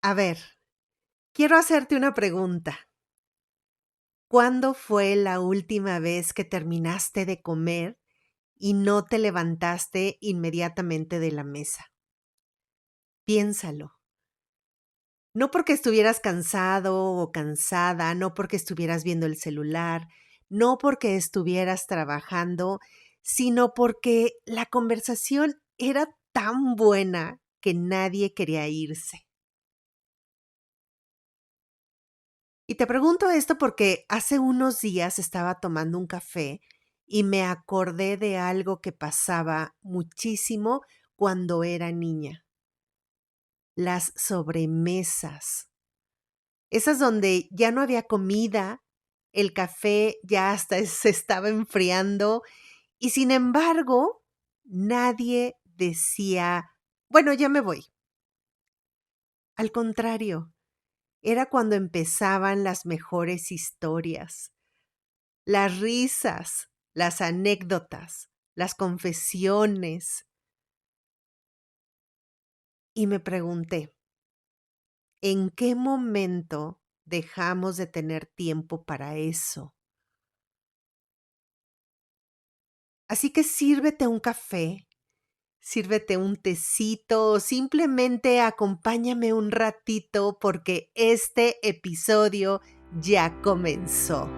A ver, quiero hacerte una pregunta. ¿Cuándo fue la última vez que terminaste de comer y no te levantaste inmediatamente de la mesa? Piénsalo. No porque estuvieras cansado o cansada, no porque estuvieras viendo el celular, no porque estuvieras trabajando, sino porque la conversación era tan buena que nadie quería irse. Y te pregunto esto porque hace unos días estaba tomando un café y me acordé de algo que pasaba muchísimo cuando era niña. Las sobremesas. Esas donde ya no había comida, el café ya hasta se estaba enfriando y sin embargo nadie decía, bueno, ya me voy. Al contrario, era cuando empezaban las mejores historias. Las risas, las anécdotas, las confesiones. Y me pregunté, ¿en qué momento dejamos de tener tiempo para eso? Así que sírvete un café, sírvete un tecito o simplemente acompáñame un ratito porque este episodio ya comenzó.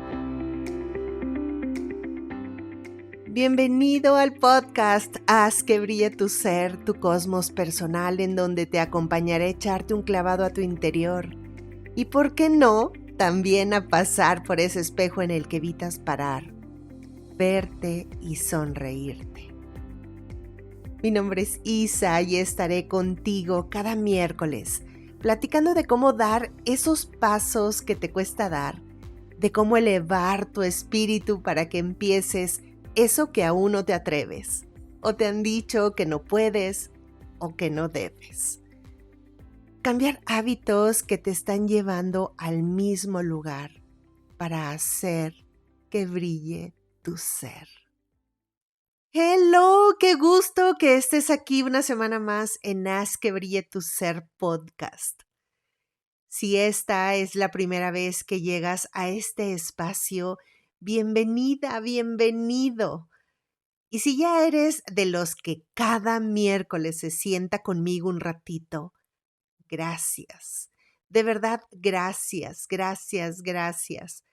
Bienvenido al podcast Haz que brille tu ser, tu cosmos personal, en donde te acompañaré a echarte un clavado a tu interior. Y por qué no, también a pasar por ese espejo en el que evitas parar, verte y sonreírte. Mi nombre es Isa y estaré contigo cada miércoles, platicando de cómo dar esos pasos que te cuesta dar, de cómo elevar tu espíritu para que empieces eso que aún no te atreves, o te han dicho que no puedes o que no debes. Cambiar hábitos que te están llevando al mismo lugar para hacer que brille tu ser. Hello, qué gusto que estés aquí una semana más en Haz que brille tu ser podcast. Si esta es la primera vez que llegas a este espacio, bienvenida, bienvenido. Y si ya eres de los que cada miércoles se sienta conmigo un ratito, gracias. De verdad, gracias, gracias, gracias.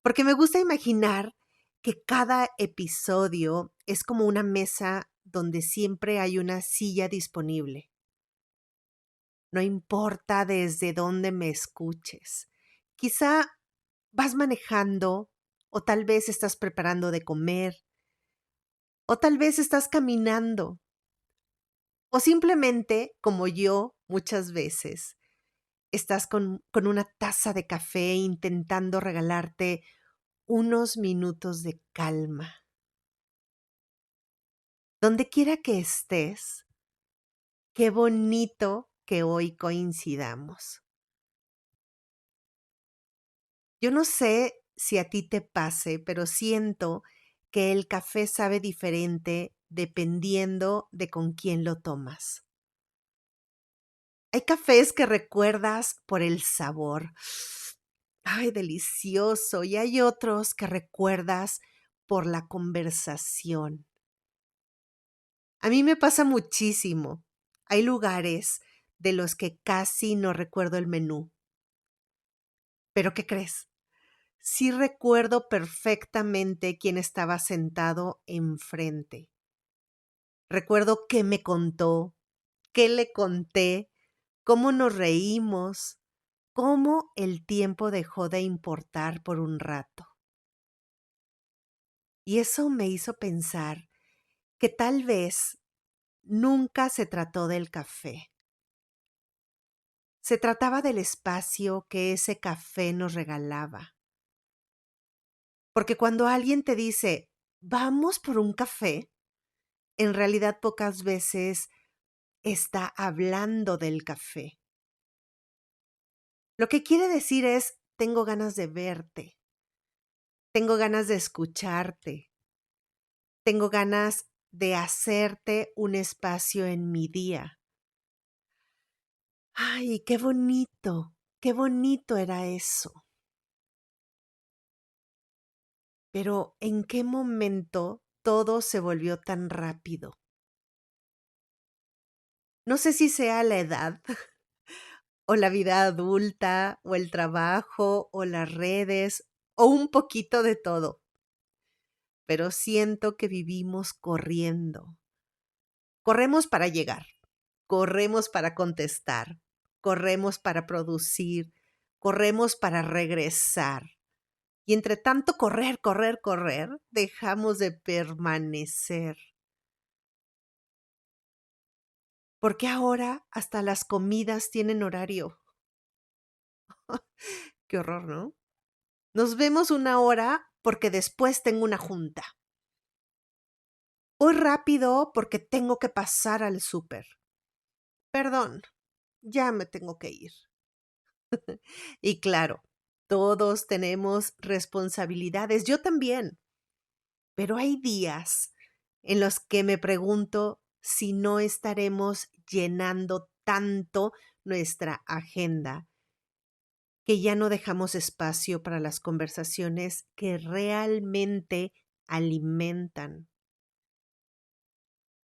Porque me gusta imaginar que cada episodio es como una mesa donde siempre hay una silla disponible. No importa desde dónde me escuches. Quizá vas manejando o tal vez estás preparando de comer o tal vez estás caminando o simplemente, como yo muchas veces, estás con una taza de café intentando regalarte unos minutos de calma. Donde quiera que estés, qué bonito que hoy coincidamos. Yo no sé si a ti te pase, pero siento que el café sabe diferente dependiendo de con quién lo tomas. Hay cafés que recuerdas por el sabor. Ay, delicioso. Y hay otros que recuerdas por la conversación. A mí me pasa muchísimo. Hay lugares de los que casi no recuerdo el menú. ¿Pero qué crees? Sí recuerdo perfectamente quién estaba sentado enfrente. Recuerdo qué me contó, qué le conté, cómo nos reímos, cómo el tiempo dejó de importar por un rato. Y eso me hizo pensar que tal vez nunca se trató del café. Se trataba del espacio que ese café nos regalaba. Porque cuando alguien te dice, vamos por un café, en realidad pocas veces está hablando del café. Lo que quiere decir es, tengo ganas de verte, tengo ganas de escucharte, tengo ganas de hacerte un espacio en mi día. Ay, qué bonito era eso. Pero ¿en qué momento todo se volvió tan rápido? No sé si sea la edad, o la vida adulta, o el trabajo, o las redes, o un poquito de todo, pero siento que vivimos corriendo. Corremos para llegar, corremos para contestar, corremos para producir, corremos para regresar. Y entre tanto correr, correr, correr, dejamos de permanecer. Porque ahora hasta las comidas tienen horario. Qué horror, ¿no? Nos vemos una hora porque después tengo una junta. Voy rápido porque tengo que pasar al súper. Perdón, ya me tengo que ir. Y claro, todos tenemos responsabilidades, yo también, pero hay días en los que me pregunto si no estaremos llenando tanto nuestra agenda que ya no dejamos espacio para las conversaciones que realmente alimentan.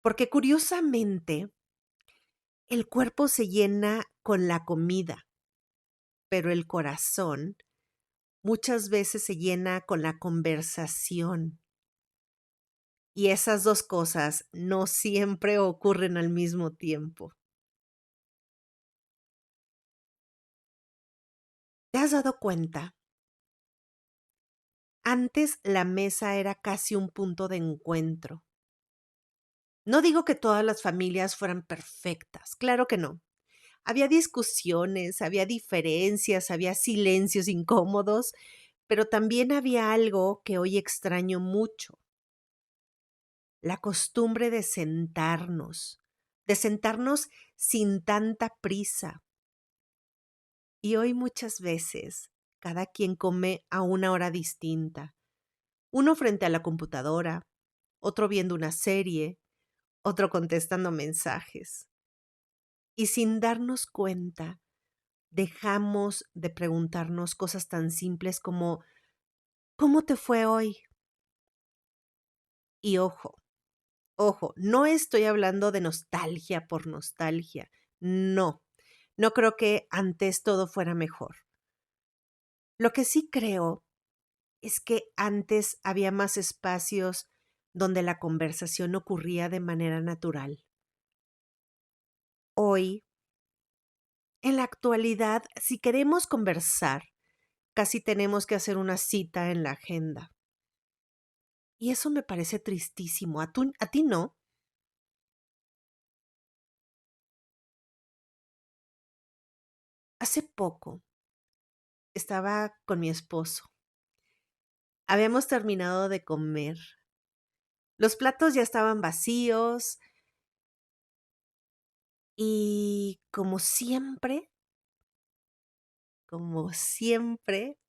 Porque curiosamente, el cuerpo se llena con la comida, pero el corazón muchas veces se llena con la conversación. Y esas dos cosas no siempre ocurren al mismo tiempo. ¿Te has dado cuenta? Antes la mesa era casi un punto de encuentro. No digo que todas las familias fueran perfectas, claro que no. Había discusiones, había diferencias, había silencios incómodos, pero también había algo que hoy extraño mucho: la costumbre de sentarnos sin tanta prisa. Y hoy muchas veces cada quien come a una hora distinta, uno frente a la computadora, otro viendo una serie, otro contestando mensajes. Y sin darnos cuenta, dejamos de preguntarnos cosas tan simples como ¿cómo te fue hoy? Y ojo, ojo, no estoy hablando de nostalgia por nostalgia. No, no creo que antes todo fuera mejor. Lo que sí creo es que antes había más espacios donde la conversación ocurría de manera natural. Hoy, en la actualidad, si queremos conversar, casi tenemos que hacer una cita en la agenda. Y eso me parece tristísimo. ¿A ti no? Hace poco estaba con mi esposo. Habíamos terminado de comer. Los platos ya estaban vacíos y como siempre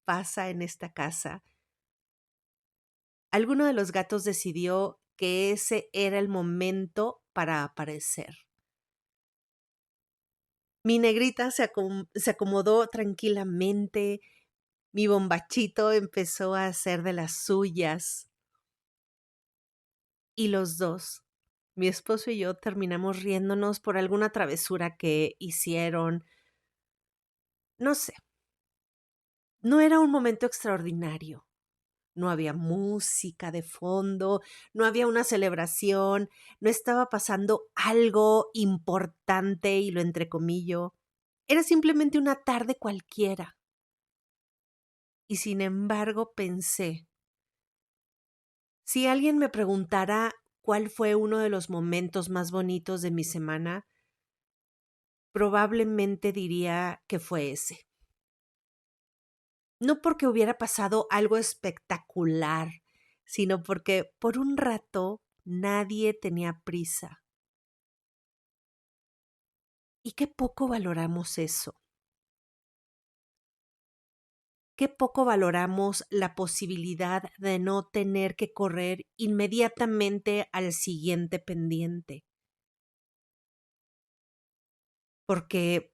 pasa en esta casa, alguno de los gatos decidió que ese era el momento para aparecer. Mi negrita se acomodó tranquilamente, mi bombachito empezó a hacer de las suyas y los dos, mi esposo y yo, terminamos riéndonos por alguna travesura que hicieron. No sé, no era un momento extraordinario. No había música de fondo, no había una celebración, no estaba pasando algo importante y lo entrecomillo. Era simplemente una tarde cualquiera. Y sin embargo pensé, si alguien me preguntara cuál fue uno de los momentos más bonitos de mi semana, probablemente diría que fue ese. No porque hubiera pasado algo espectacular, sino porque por un rato nadie tenía prisa. Y qué poco valoramos eso. Qué poco valoramos la posibilidad de no tener que correr inmediatamente al siguiente pendiente. Porque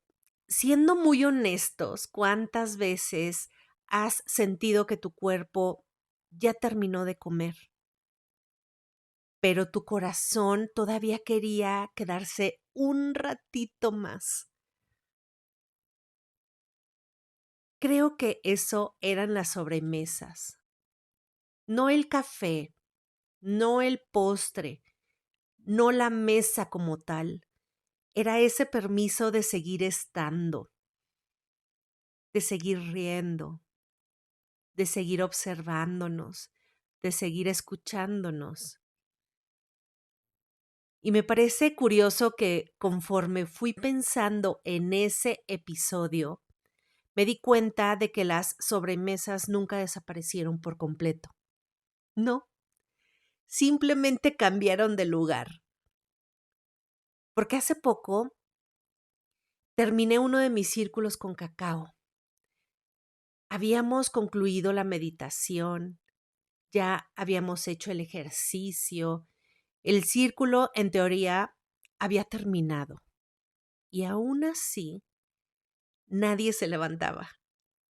Siendo muy honestos, ¿cuántas veces has sentido que tu cuerpo ya terminó de comer, pero tu corazón todavía quería quedarse un ratito más? Creo que eso eran las sobremesas, no el café, no el postre, no la mesa como tal. Era ese permiso de seguir estando, de seguir riendo, de seguir observándonos, de seguir escuchándonos. Y me parece curioso que conforme fui pensando en ese episodio, me di cuenta de que las sobremesas nunca desaparecieron por completo. No, simplemente cambiaron de lugar. Porque hace poco terminé uno de mis círculos con cacao. Habíamos concluido la meditación, ya habíamos hecho el ejercicio, el círculo en teoría había terminado. Y aún así, nadie se levantaba.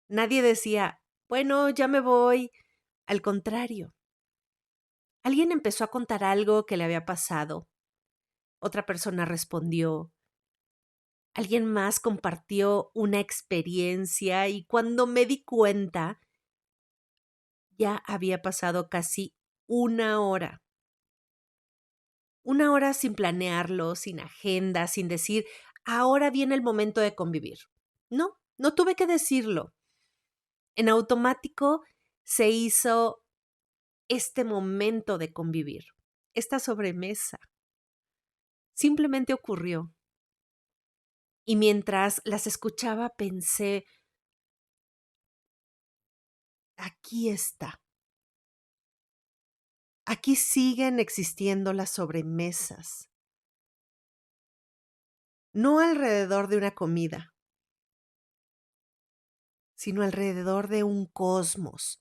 Nadie decía, bueno, ya me voy. Al contrario, alguien empezó a contar algo que le había pasado. Otra persona respondió. Alguien más compartió una experiencia y cuando me di cuenta, ya había pasado casi una hora. Una hora sin planearlo, sin agenda, sin decir, ahora viene el momento de convivir. No, no tuve que decirlo. En automático se hizo este momento de convivir, esta sobremesa. Simplemente ocurrió. Y mientras las escuchaba pensé, aquí está. Aquí siguen existiendo las sobremesas. No alrededor de una comida, sino alrededor de un cosmos,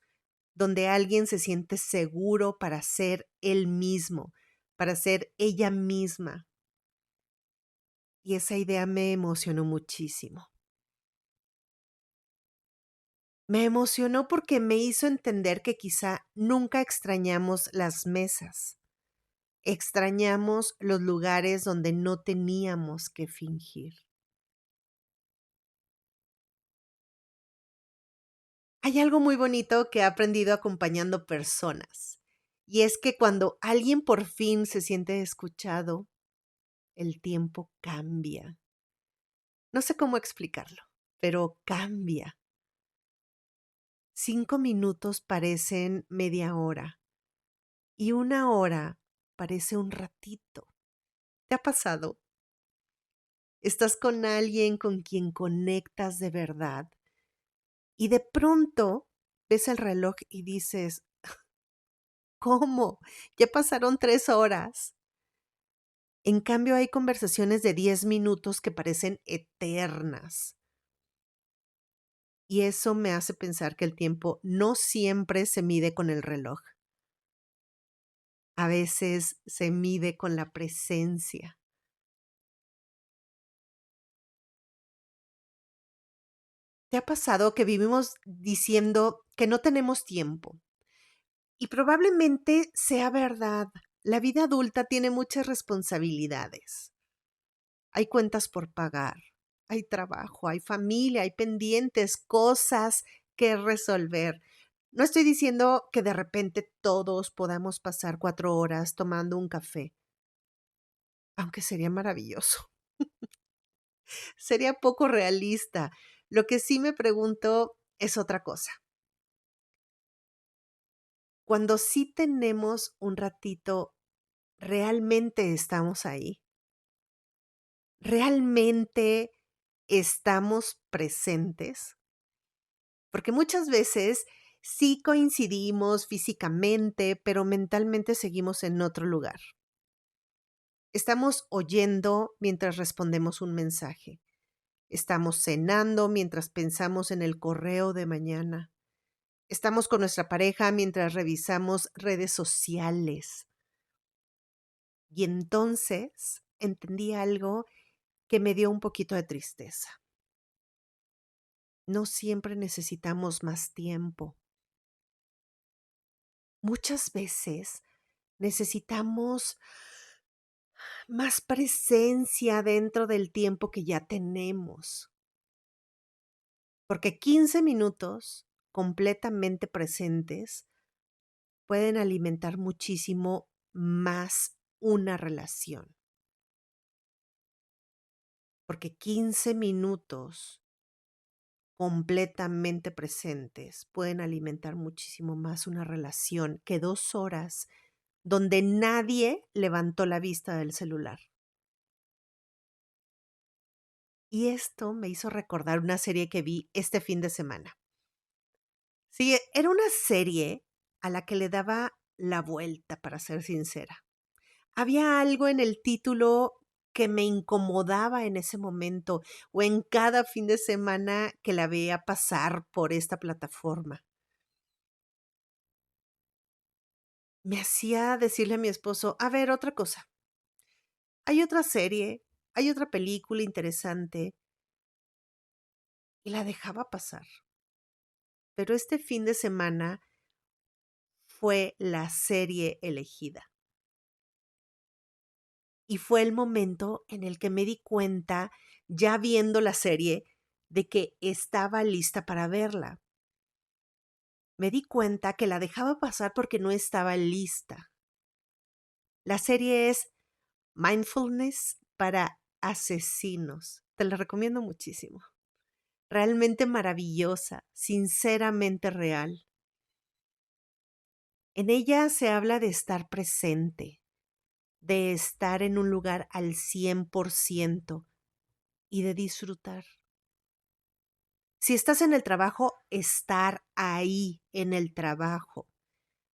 donde alguien se siente seguro para ser él mismo, para ser ella misma. Y esa idea me emocionó muchísimo. Me emocionó porque me hizo entender que quizá nunca extrañamos las mesas. Extrañamos los lugares donde no teníamos que fingir. Hay algo muy bonito que he aprendido acompañando personas, y es que cuando alguien por fin se siente escuchado, el tiempo cambia. No sé cómo explicarlo, pero cambia. 5 minutos parecen media hora y una hora parece un ratito. ¿Te ha pasado? Estás con alguien con quien conectas de verdad y de pronto ves el reloj y dices, ¿cómo? Ya pasaron 3 horas. En cambio, hay conversaciones de 10 minutos que parecen eternas. Y eso me hace pensar que el tiempo no siempre se mide con el reloj. A veces se mide con la presencia. ¿Te ha pasado que vivimos diciendo que no tenemos tiempo? Y probablemente sea verdad. La vida adulta tiene muchas responsabilidades. Hay cuentas por pagar, hay trabajo, hay familia, hay pendientes, cosas que resolver. No estoy diciendo que de repente todos podamos pasar 4 horas tomando un café, aunque sería maravilloso. Sería poco realista. Lo que sí me pregunto es otra cosa. Cuando sí tenemos un ratito, ¿realmente estamos ahí? ¿Realmente estamos presentes? Porque muchas veces sí coincidimos físicamente, pero mentalmente seguimos en otro lugar. Estamos oyendo mientras respondemos un mensaje. Estamos cenando mientras pensamos en el correo de mañana. Estamos con nuestra pareja mientras revisamos redes sociales. Y entonces entendí algo que me dio un poquito de tristeza. No siempre necesitamos más tiempo. Muchas veces necesitamos más presencia dentro del tiempo que ya tenemos, porque 15 minutos completamente presentes pueden alimentar muchísimo más una relación, porque 15 minutos completamente presentes pueden alimentar muchísimo más una relación que 2 horas donde nadie levantó la vista del celular. Y esto me hizo recordar una serie que vi este fin de semana. Sí, era una serie a la que le daba la vuelta, para ser sincera. Había algo en el título que me incomodaba en ese momento o en cada fin de semana que la veía pasar por esta plataforma. Me hacía decirle a mi esposo, a ver, otra cosa. Hay otra serie, hay otra película interesante y la dejaba pasar. Pero este fin de semana fue la serie elegida. Y fue el momento en el que me di cuenta, ya viendo la serie, de que estaba lista para verla. Me di cuenta que la dejaba pasar porque no estaba lista. La serie es Mindfulness para asesinos. Te la recomiendo muchísimo. Realmente maravillosa, sinceramente real. En ella se habla de estar presente, de estar en un lugar al 100% y de disfrutar. Si estás en el trabajo, estar ahí en el trabajo.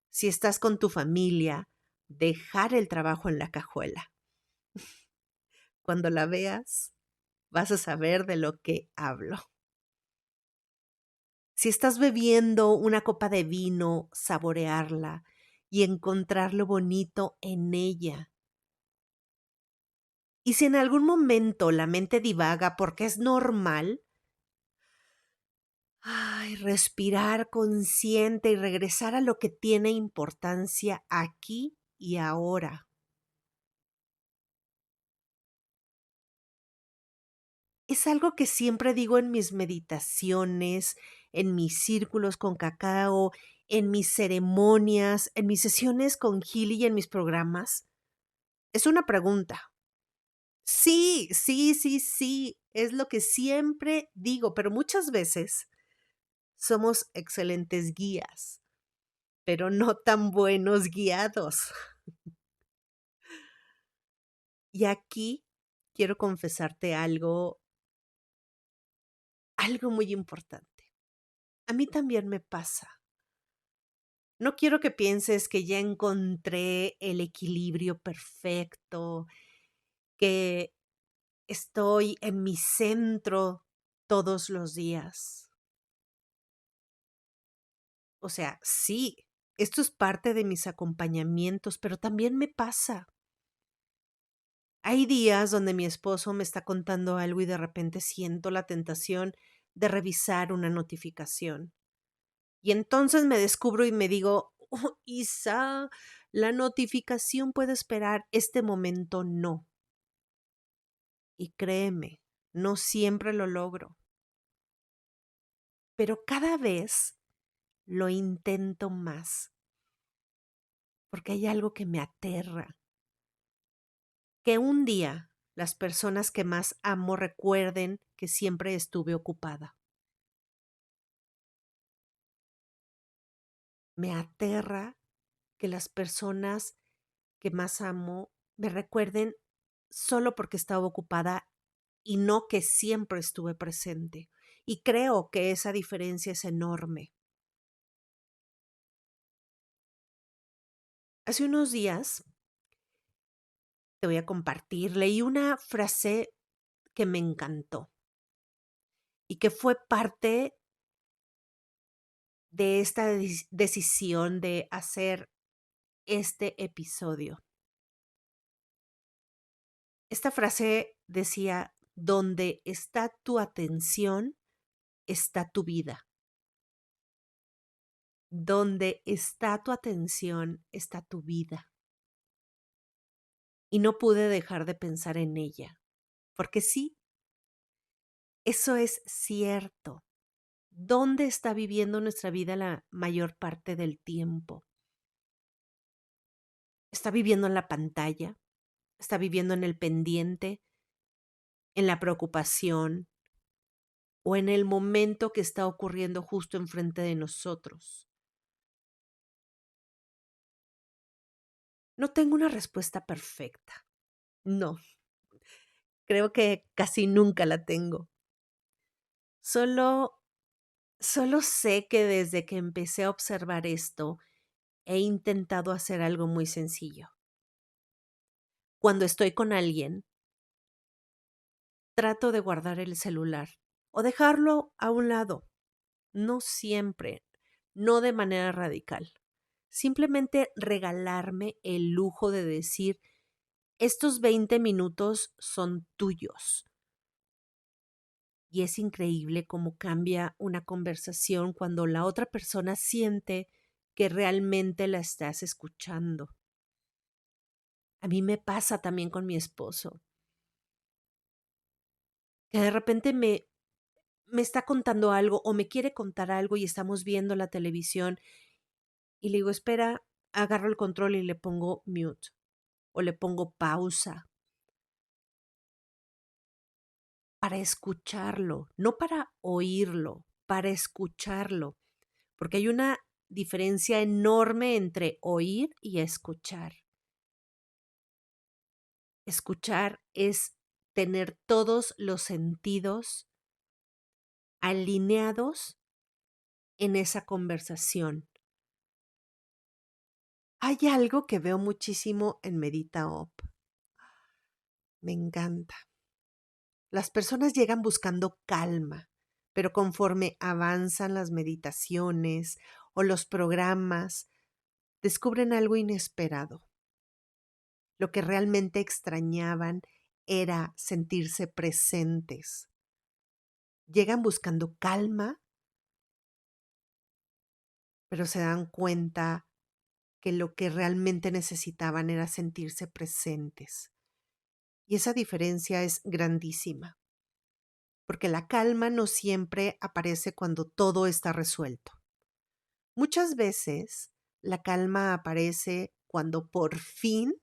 Si estás con tu familia, dejar el trabajo en la cajuela. Cuando la veas, vas a saber de lo que hablo. Si estás bebiendo una copa de vino, saborearla y encontrar lo bonito en ella. Y si en algún momento la mente divaga porque es normal, respirar consciente y regresar a lo que tiene importancia aquí y ahora. Es algo que siempre digo en mis meditaciones, en mis círculos con cacao, en mis ceremonias, en mis sesiones con Gili y en mis programas. Es una pregunta. Sí, sí, sí, sí, es lo que siempre digo, pero muchas veces somos excelentes guías, pero no tan buenos guiados. Y aquí quiero confesarte algo muy importante. A mí también me pasa. No quiero que pienses que ya encontré el equilibrio perfecto, que estoy en mi centro todos los días. O sea, sí, esto es parte de mis acompañamientos, pero también me pasa. Hay días donde mi esposo me está contando algo y de repente siento la tentación de revisar una notificación. Y entonces me descubro y me digo, oh, Isa, la notificación puede esperar, este momento no. Y créeme, no siempre lo logro, pero cada vez lo intento más, porque hay algo que me aterra. Que un día las personas que más amo recuerden que siempre estuve ocupada. Me aterra que las personas que más amo me recuerden solo porque estaba ocupada y no que siempre estuve presente. Y creo que esa diferencia es enorme. Hace unos días te voy a compartir, leí una frase que me encantó y que fue parte de esta decisión de hacer este episodio. Esta frase decía, donde está tu atención, está tu vida. Donde está tu atención, está tu vida. Y no pude dejar de pensar en ella, porque sí, eso es cierto. ¿Dónde está viviendo nuestra vida la mayor parte del tiempo? ¿Está viviendo en la pantalla? ¿Está viviendo en el pendiente, en la preocupación o en el momento que está ocurriendo justo enfrente de nosotros? No tengo una respuesta perfecta. No, creo que casi nunca la tengo. Solo Solo sé que desde que empecé a observar esto, he intentado hacer algo muy sencillo. Cuando estoy con alguien, trato de guardar el celular o dejarlo a un lado. No siempre, no de manera radical. Simplemente regalarme el lujo de decir, estos 20 minutos son tuyos. Y es increíble cómo cambia una conversación cuando la otra persona siente que realmente la estás escuchando. A mí me pasa también con mi esposo, que de repente me está contando algo o me quiere contar algo y estamos viendo la televisión y le digo, espera, agarro el control y le pongo mute o le pongo pausa para escucharlo, no para oírlo, para escucharlo, porque hay una diferencia enorme entre oír y escuchar. Escuchar es tener todos los sentidos alineados en esa conversación. Hay algo que veo muchísimo en MeditaOp. Me encanta. Las personas llegan buscando calma, pero conforme avanzan las meditaciones o los programas, descubren algo inesperado. Lo que realmente extrañaban era sentirse presentes. Llegan buscando calma, pero se dan cuenta que lo que realmente necesitaban era sentirse presentes. Y esa diferencia es grandísima, porque la calma no siempre aparece cuando todo está resuelto. Muchas veces la calma aparece cuando por fin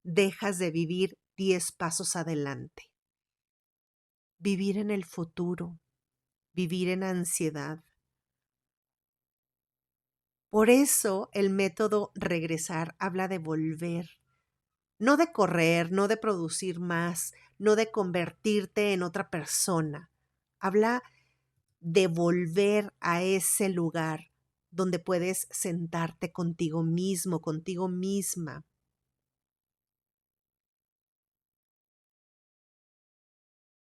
dejas de vivir 10 pasos adelante, vivir en el futuro, vivir en ansiedad. Por eso el método regresar habla de volver, no de correr, no de producir más, no de convertirte en otra persona. Habla de volver a ese lugar donde puedes sentarte contigo mismo, contigo misma.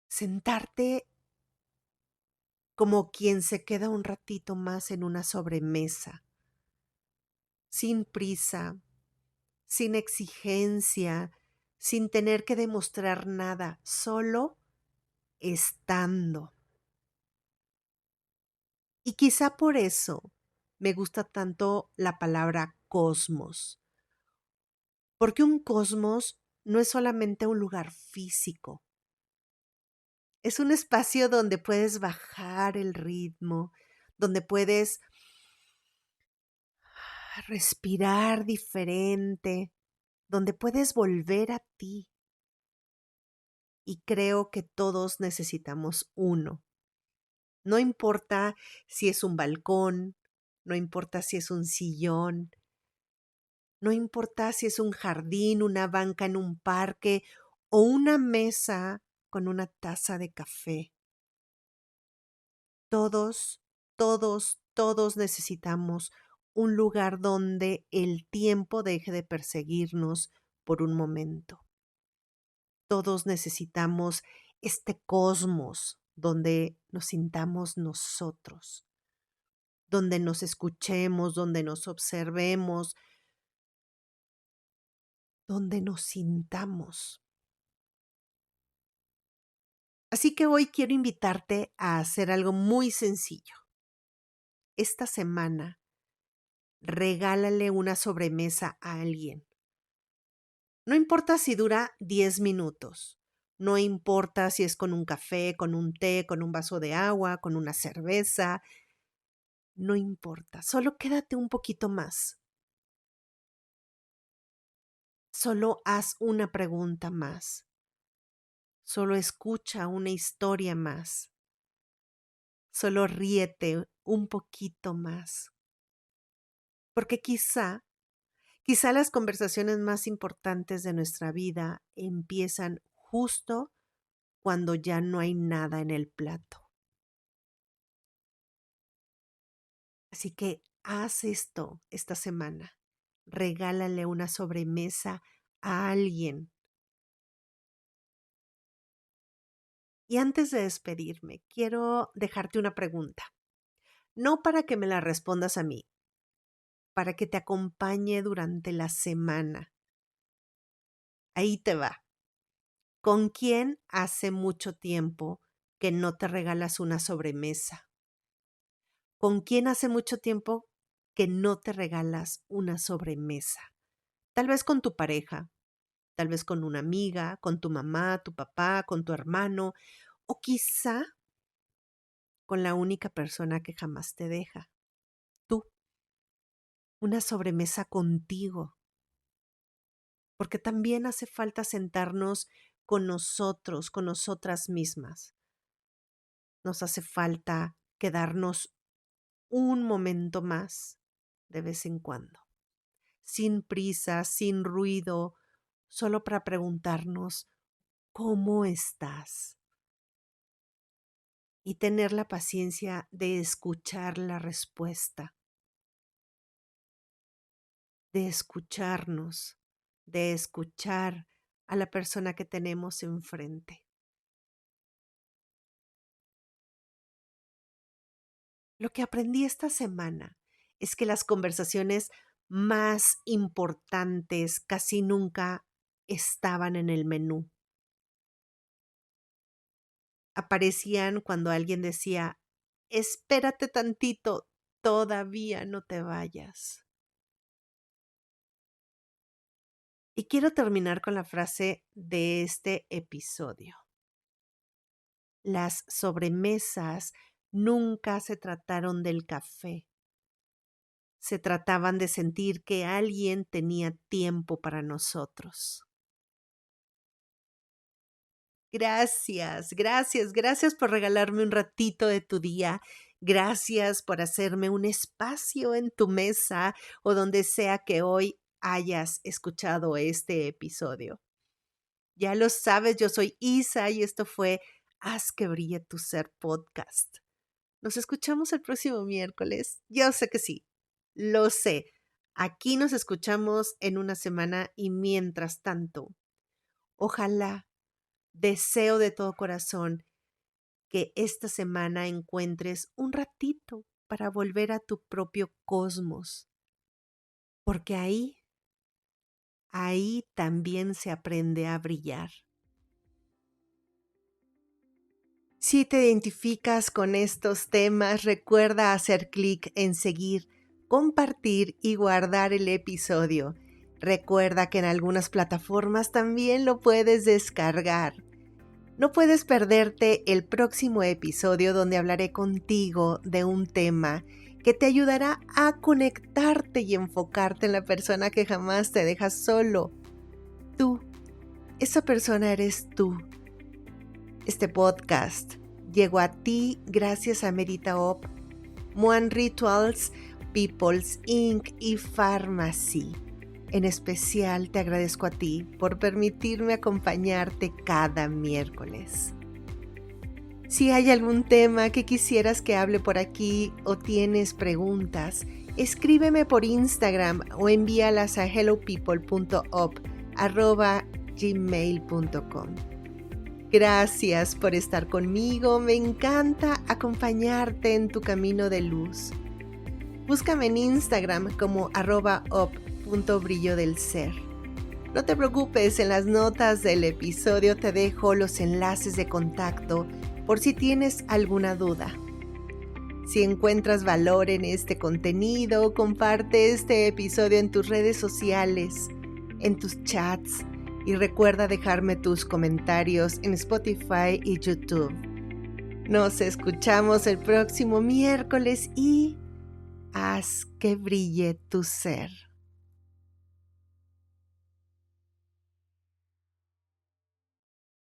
Sentarte como quien se queda un ratito más en una sobremesa, sin prisa, sin exigencia, sin tener que demostrar nada, solo estando. Y quizá por eso me gusta tanto la palabra cosmos, porque un cosmos no es solamente un lugar físico, es un espacio donde puedes bajar el ritmo, donde puedes respirar diferente, donde puedes volver a ti. Y creo que todos necesitamos uno. No importa si es un balcón, no importa si es un sillón, no importa si es un jardín, una banca en un parque o una mesa con una taza de café. Todos, todos necesitamos un lugar donde el tiempo deje de perseguirnos por un momento. Todos necesitamos este cosmos donde nos sintamos nosotros, donde nos escuchemos, donde nos observemos, donde nos sintamos. Así que hoy quiero invitarte a hacer algo muy sencillo. Esta semana, regálale una sobremesa a alguien. No importa si dura 10 minutos. No importa si es con un café, con un té, con un vaso de agua, con una cerveza. No importa. Solo quédate un poquito más. Solo haz una pregunta más. Solo escucha una historia más. Solo ríete un poquito más. Porque quizá las conversaciones más importantes de nuestra vida empiezan justo cuando ya no hay nada en el plato. Así que haz esto esta semana. Regálale una sobremesa a alguien. Y antes de despedirme, quiero dejarte una pregunta. No para que me la respondas a mí, para que te acompañe durante la semana. Ahí te va. ¿Con quién hace mucho tiempo que no te regalas una sobremesa? ¿Con quién hace mucho tiempo que no te regalas una sobremesa? Tal vez con tu pareja, tal vez con una amiga, con tu mamá, tu papá, con tu hermano, o quizá con la única persona que jamás te deja, tú. Una sobremesa contigo, porque también hace falta sentarnos con nosotros, con nosotras mismas. Nos hace falta quedarnos un momento más de vez en cuando, sin prisa, sin ruido, solo para preguntarnos, ¿cómo estás? Y tener la paciencia de escuchar la respuesta, de escucharnos, de escuchar a la persona que tenemos enfrente. Lo que aprendí esta semana es que las conversaciones más importantes casi nunca estaban en el menú. Aparecían cuando alguien decía, espérate tantito, todavía no te vayas. Y quiero terminar con la frase de este episodio. Las sobremesas nunca se trataron del café. Se trataban de sentir que alguien tenía tiempo para nosotros. Gracias por regalarme un ratito de tu día. Gracias por hacerme un espacio en tu mesa o donde sea que hoy hayas escuchado este episodio. Ya lo sabes, yo soy Isa y esto fue Haz que brille tu ser podcast. Nos escuchamos el próximo miércoles. Yo sé que sí, lo sé. Aquí nos escuchamos en una semana y mientras tanto, ojalá, deseo de todo corazón que esta semana encuentres un ratito para volver a tu propio cosmos, porque ahí también se aprende a brillar. Si te identificas con estos temas, recuerda hacer clic en seguir, compartir y guardar el episodio. Recuerda que en algunas plataformas también lo puedes descargar. No puedes perderte el próximo episodio donde hablaré contigo de un tema que te ayudará a conectarte y enfocarte en la persona que jamás te deja solo. Tú, esa persona eres tú. Este podcast llegó a ti gracias a Meditaop, Moan Rituals, People's Inc. y Pharmacy. En especial te agradezco a ti por permitirme acompañarte cada miércoles. Si hay algún tema que quisieras que hable por aquí o tienes preguntas, escríbeme por Instagram o envíalas a hellopeople.op@gmail.com. Gracias por estar conmigo, me encanta acompañarte en tu camino de luz. Búscame en Instagram como @op.brillodelser. No te preocupes, en las notas del episodio te dejo los enlaces de contacto por si tienes alguna duda. Si encuentras valor en este contenido, comparte este episodio en tus redes sociales, en tus chats y recuerda dejarme tus comentarios en Spotify y YouTube. Nos escuchamos el próximo miércoles y haz que brille tu ser.